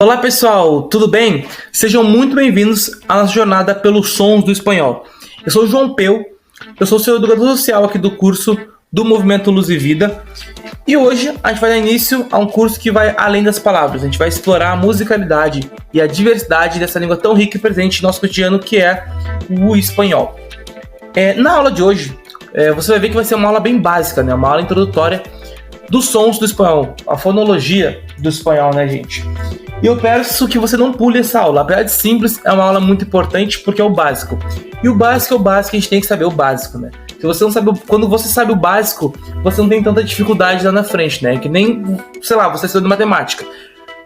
Olá pessoal, tudo bem? Sejam muito bem-vindos à nossa jornada pelos sons do espanhol. Eu sou o João Peu, eu sou o seu educador social aqui do curso do Movimento Luz e Vida. E hoje a gente vai dar início a um curso que vai além das palavras. A gente vai explorar a musicalidade e a diversidade dessa língua tão rica e presente no nosso cotidiano que é o espanhol. Na aula de hoje, você vai ver que vai ser uma aula bem básica, né? Uma aula introdutória dos sons do espanhol, a fonologia do espanhol, né, gente? E eu peço que você não pule essa aula. Apesar de simples, é uma aula muito importante porque é o básico. E o básico é o básico, a gente tem que saber o básico, né? Se você não sabe, quando você sabe o básico, você não tem tanta dificuldade lá na frente, né? Que nem, sei lá, você estuda matemática.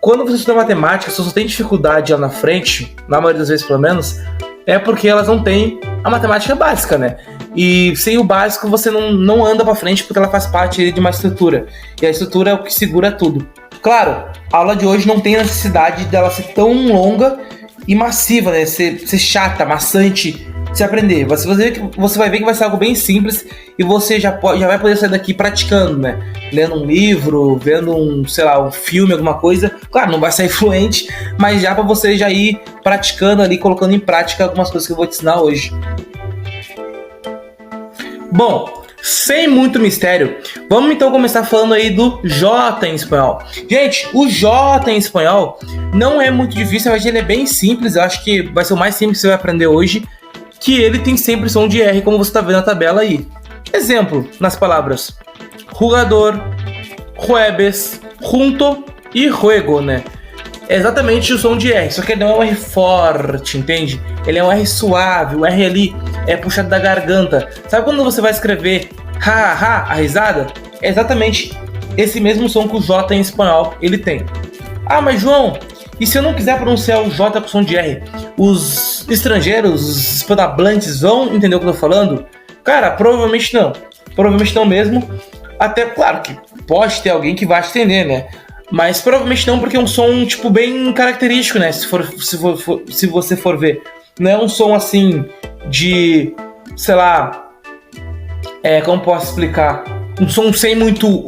Quando você estuda matemática, se você tem dificuldade lá na frente, na maioria das vezes pelo menos, é porque elas não têm a matemática básica, né? E sem o básico você não anda pra frente porque ela faz parte de uma estrutura. E a estrutura é o que segura tudo. Claro, a aula de hoje não tem a necessidade dela ser tão longa e massiva, né? Ser chata, maçante de se aprender. Você vai ver que vai ser algo bem simples e você já vai poder sair daqui praticando, né? Lendo um livro, vendo um filme, alguma coisa. Claro, não vai sair fluente, mas já para você já ir praticando ali, colocando em prática algumas coisas que eu vou te ensinar hoje. Bom, sem muito mistério, vamos então começar falando aí do J em espanhol. Gente, o J em espanhol não é muito difícil, mas ele é bem simples. Eu acho que vai ser o mais simples que você vai aprender hoje, que ele tem sempre som de R, como você está vendo na tabela aí. Exemplo nas palavras jugador, jueves, junto e juego, né? É exatamente o som de R, só que ele não é um R forte, entende? Ele é um R suave, o R ali é puxado da garganta. Sabe quando você vai escrever a risada? É exatamente esse mesmo som que o J em espanhol ele tem. Ah, mas João, e se eu não quiser pronunciar o J com som de R? Os estrangeiros, os hispanohablantes vão entender o que eu tô falando? Cara, provavelmente não. Provavelmente não mesmo. Até, claro, que pode ter alguém que vai entender, né? Mas provavelmente não, porque é um som, tipo, bem característico, né? Se você for ver. Não é um som, assim, de, sei lá... como posso explicar? Um som sem muito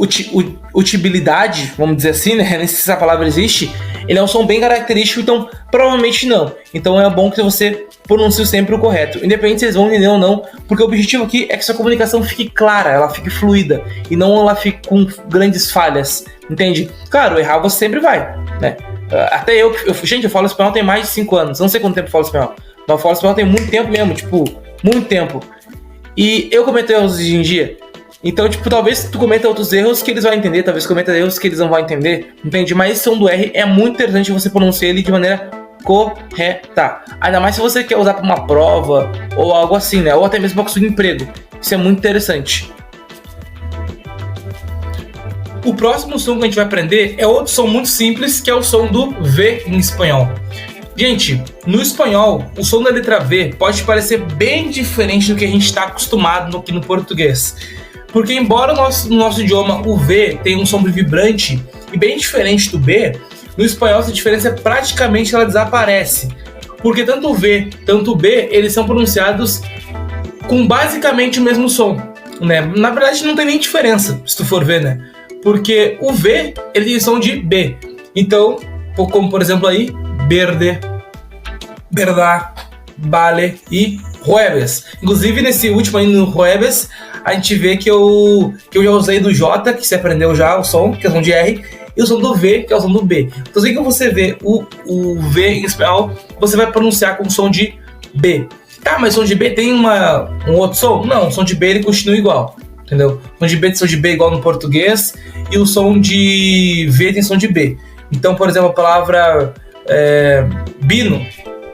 utilidade, vamos dizer assim, né? Nem sei se essa palavra existe. Ele é um som bem característico, então provavelmente não. Então é bom que você pronuncie sempre o correto. Independente se eles vão entender ou não, porque o objetivo aqui é que sua comunicação fique clara, ela fique fluida, e não ela fique com grandes falhas, entende? Claro, errar você sempre vai, né? Até eu falo espanhol tem mais de 5 anos, não sei quanto tempo eu falo espanhol, mas eu falo espanhol tem muito tempo mesmo, tipo, muito tempo. E eu cometo erros hoje em dia. Então, tipo, talvez tu cometa outros erros que eles vão entender, talvez cometa erros que eles não vão entender, entende? Mas esse som do R é muito interessante você pronunciar ele de maneira correta. Ainda mais se você quer usar para uma prova ou algo assim, né? Ou até mesmo para conseguir um emprego. Isso é muito interessante. O próximo som que a gente vai aprender é outro som muito simples, que é o som do V em espanhol. Gente, no espanhol, o som da letra V pode parecer bem diferente do que a gente está acostumado aqui no português. Porque embora no nosso idioma o V tenha um som vibrante e bem diferente do B, no espanhol essa diferença praticamente ela desaparece. Porque tanto o V, tanto o B, eles são pronunciados com basicamente o mesmo som, né? Na verdade não tem nem diferença, se tu for ver, né? Porque o V, ele tem som de B. Então, como por exemplo aí, verde, verdad, vale e jueves. Inclusive nesse último aí no jueves, a gente vê que eu já usei do J, que você aprendeu já o som, que é o som de R, e o som do V, que é o som do B. Então assim que você vê o V em espanhol, você vai pronunciar com o som de B. Ah, mas o som de B tem um outro som? Não, o som de B ele continua igual, entendeu? O som de B tem som de B igual no português, e o som de V tem som de B. Então, por exemplo, a palavra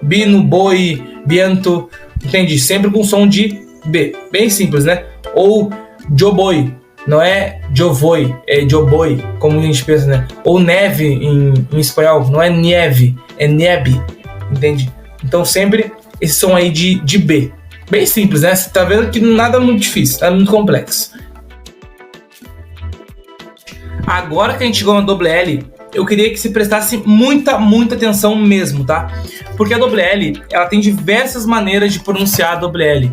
bino, boi, viento, entende? Sempre com som de B. Bem simples, né? Ou yo voy, não é yo voy, é yo voy, como a gente pensa, né? Ou neve em espanhol, não é nieve, é nieve, entende? Então sempre esse som aí de B. Bem simples, né? Você tá vendo que nada muito difícil, nada muito complexo. Agora que a gente chegou na doble L, eu queria que se prestasse muita atenção mesmo, tá? Porque a doble L, ela tem diversas maneiras de pronunciar a doble L.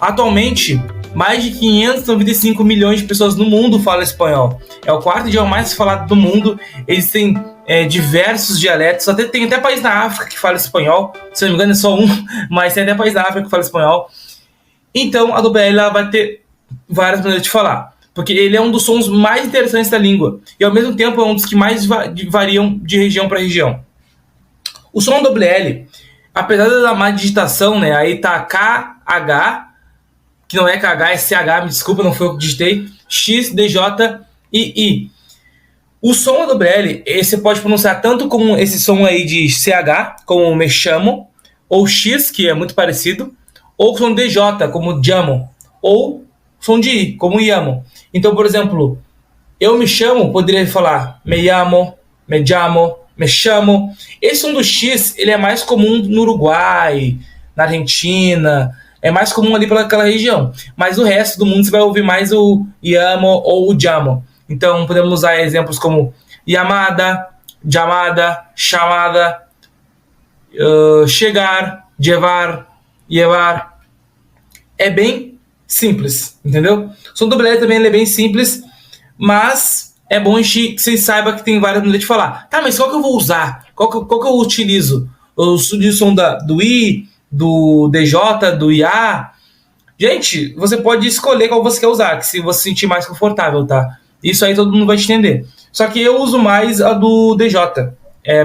Atualmente, mais de 595 milhões de pessoas no mundo falam espanhol. É o quarto idioma mais falado do mundo. Existem diversos dialetos, tem até país na África que fala espanhol, se não me engano é só um, mas tem até país na África que fala espanhol. Então a WL ela vai ter várias maneiras de falar, porque ele é um dos sons mais interessantes da língua, e ao mesmo tempo é um dos que mais variam de região para região. O som WL, apesar da má digitação, né, aí tá KH, que não é KH, é CH, me desculpa, não foi eu que digitei, X, DJ e I. O som WL, você pode pronunciar tanto como esse som aí de CH, como me chamo, ou X, que é muito parecido, ou som DJ, como jamo, ou som de I, como iamo. Então, por exemplo, eu me chamo, poderia falar me llamo, me llamo, me chamo. Esse som do X, ele é mais comum no Uruguai, na Argentina, é mais comum ali pelaquela região. Mas o resto do mundo você vai ouvir mais o llamo ou o llamo. Então, podemos usar exemplos como llamada, chamada, chegar, llevar. É bem simples, entendeu? O som do WL também ele é bem simples, mas é bom que você saiba que tem várias maneiras de falar. Tá, mas qual que eu vou usar? Qual que eu utilizo? Eu utilizo o som do I, do DJ, do IA. Gente, você pode escolher qual você quer usar, que se você se sentir mais confortável, tá? Isso aí todo mundo vai entender. Só que eu uso mais a do DJ.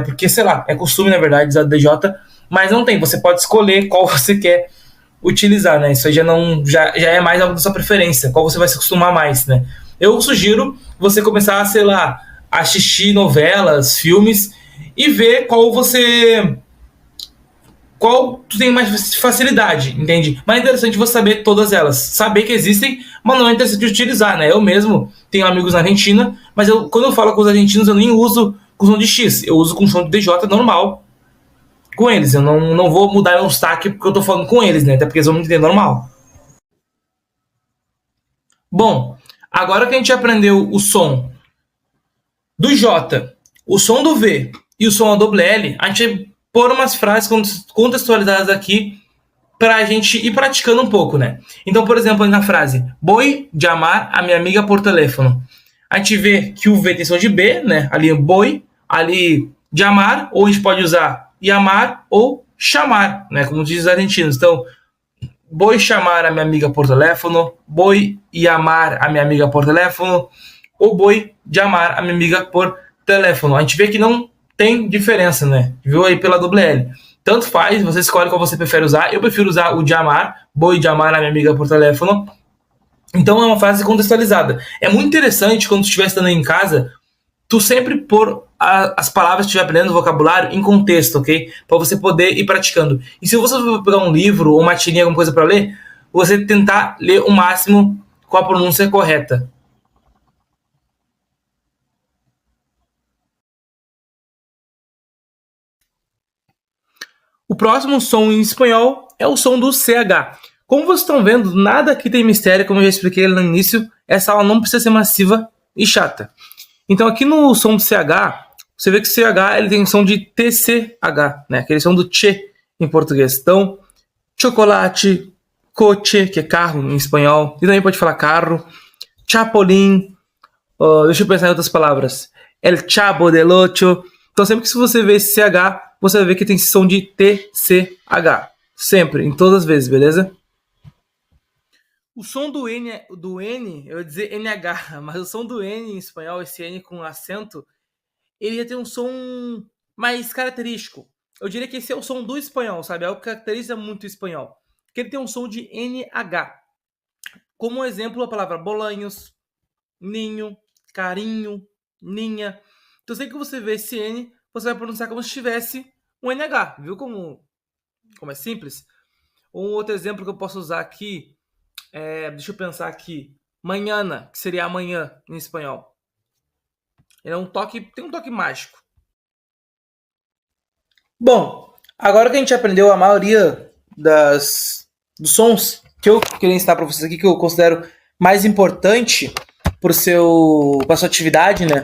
Porque, sei lá, é costume, na verdade, usar a do DJ, mas não tem. Você pode escolher qual você quer utilizar, né? Isso aí já é mais algo da sua preferência, qual você vai se acostumar mais, né? Eu sugiro você começar, sei lá, a assistir novelas, filmes e ver qual tu tem mais facilidade, entende? Mas é interessante você saber todas elas. Saber que existem, mas não é interessante utilizar, né? Eu mesmo tenho amigos na Argentina, mas quando eu falo com os argentinos, eu nem uso com som de X. Eu uso com som de DJ normal com eles. Eu não vou mudar o sotaque porque eu tô falando com eles, né? Até porque eles vão me entender normal. Bom, agora que a gente aprendeu o som do J, o som do V e o som WL, a gente vai pôr umas frases contextualizadas aqui pra gente ir praticando um pouco, né? Então, por exemplo, na frase voy llamar a minha amiga por teléfono. A gente vê que o V tem som de B, né? Ali voy, ali llamar, ou a gente pode usar llamar ou chamar, né? Como dizem os argentinos. Então, voy chamar a minha amiga por teléfono, voy llamar a minha amiga por teléfono, ou voy llamar a minha amiga por teléfono. A gente vê que não tem diferença, né? Viu aí pela WL. Tanto faz, você escolhe qual você prefere usar. Eu prefiro usar o llamar, voy llamar a minha amiga por teléfono. Então é uma frase contextualizada. É muito interessante quando tu estiver estudando em casa, tu sempre pôr as palavras que tu estiver aprendendo, o vocabulário, em contexto, ok? Para você poder ir praticando. E se você for pegar um livro ou uma tirinha, alguma coisa para ler, você tentar ler o máximo com a pronúncia correta. O próximo som em espanhol é o som do CH. Como vocês estão vendo, nada aqui tem mistério, como eu já expliquei no início, essa aula não precisa ser massiva e chata. Então aqui no som do CH, você vê que o CH ele tem som de TCH, né? Aquele som do tche em português. Então, chocolate, coche, que é carro em espanhol, e também pode falar carro, chapolín, deixa eu pensar em outras palavras, el chavo del ocho. Então sempre que você vê esse CH, você vai ver que tem som de TCH. Sempre, em todas as vezes, beleza? O som do N, eu ia dizer NH, mas o som do N em espanhol, esse N com acento, ele ia ter um som mais característico. Eu diria que esse é o som do espanhol, sabe? É o que caracteriza muito o espanhol. Que ele tem um som de NH. Como exemplo, a palavra bolanhos, ninho, carinho, ninha. Então sempre que você vê esse N, você vai pronunciar como se tivesse um NH. Viu como é simples? Um outro exemplo que eu posso usar aqui deixa eu pensar aqui. Manhana, que seria amanhã em espanhol. Ele tem um toque mágico. Bom, agora que a gente aprendeu a maioria dos sons que eu queria ensinar para vocês aqui, que eu considero mais importante para sua atividade, né?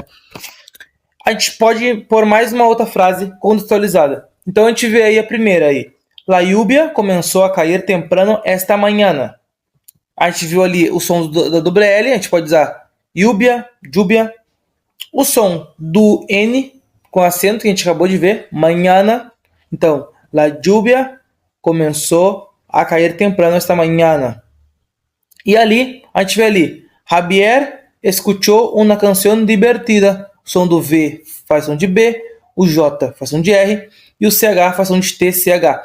A gente pode pôr mais uma outra frase contextualizada. Então a gente vê aí a primeira aí. La lluvia começou a cair temprano esta manhã. A gente viu ali o som da WL, a gente pode usar lluvia, lluvia. O som do N com acento que a gente acabou de ver, mañana. Então, la lluvia começou a cair temprano esta mañana. E ali, a gente vê ali, Javier escuchou uma canção divertida. O som do V faz som de B, o J faz som de R e o CH faz som de TCH.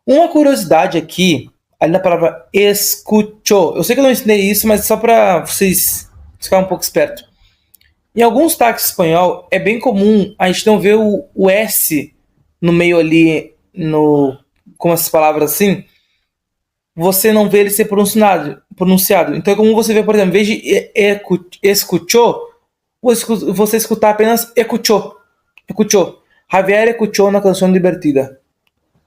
Uma curiosidade aqui, ali na palavra escuchou. Eu sei que eu não ensinei isso, mas só para vocês ficarem um pouco espertos. Em alguns sotaques espanhol, é bem comum a gente não ver o S no meio ali, com essas palavras assim, você não vê ele ser pronunciado. Então é comum você ver, por exemplo, em vez de escuchou, você escutar apenas escuchou. Javier escuchou uma canção divertida.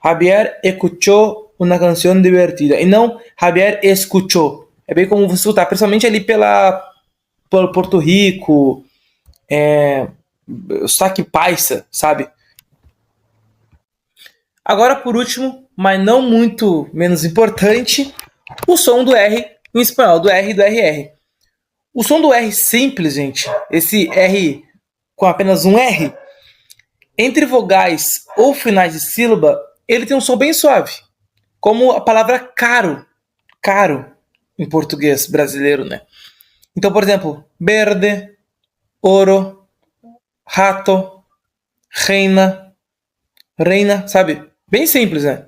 Javier escuchou uma canção divertida. E não Javier escuchou. É bem comum você escutar, principalmente ali por Porto Rico, sotaque paisa, sabe? Agora, por último, mas não muito menos importante, o som do R em espanhol, do R e do RR. O som do R simples, gente, esse R com apenas um R, entre vogais ou finais de sílaba, ele tem um som bem suave, como a palavra caro, caro em português brasileiro, né? Então, por exemplo, verde, oro, rato, reina, sabe? Bem simples, né?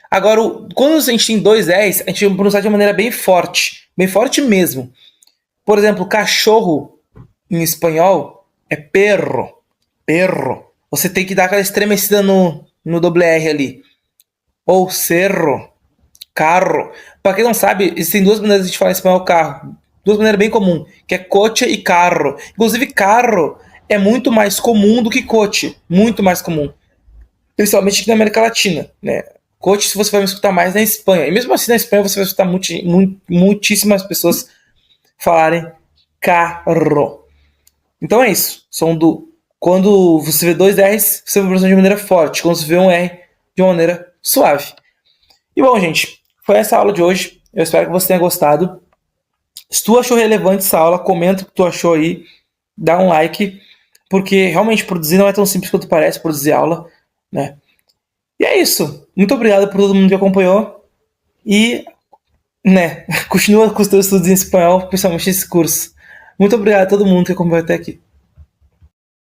Agora, quando a gente tem dois R's, a gente vai pronunciar de uma maneira bem forte mesmo. Por exemplo, cachorro em espanhol é perro. Você tem que dar aquela estremecida no doble R ali. Ou cerro, carro. Para quem não sabe, existem duas maneiras de a gente falar em espanhol carro. Duas maneiras bem comuns, que é coche e carro. Inclusive, carro é muito mais comum do que coche. Muito mais comum. Principalmente aqui na América Latina, né? Coche você vai me escutar mais na Espanha. E mesmo assim na Espanha você vai escutar muitíssimas pessoas falarem carro. Então é isso. Quando você vê dois R's, você vai pronunciar de maneira forte. Quando você vê um R, de uma maneira suave. E bom, gente, foi essa a aula de hoje. Eu espero que você tenha gostado. Se tu achou relevante essa aula, comenta o que tu achou aí. Dá um like. Porque realmente produzir não é tão simples quanto parece, produzir aula, né? E é isso. Muito obrigado por todo mundo que acompanhou. E, né, continua com os teus estudos em espanhol, principalmente esse curso. Muito obrigado a todo mundo que acompanhou até aqui.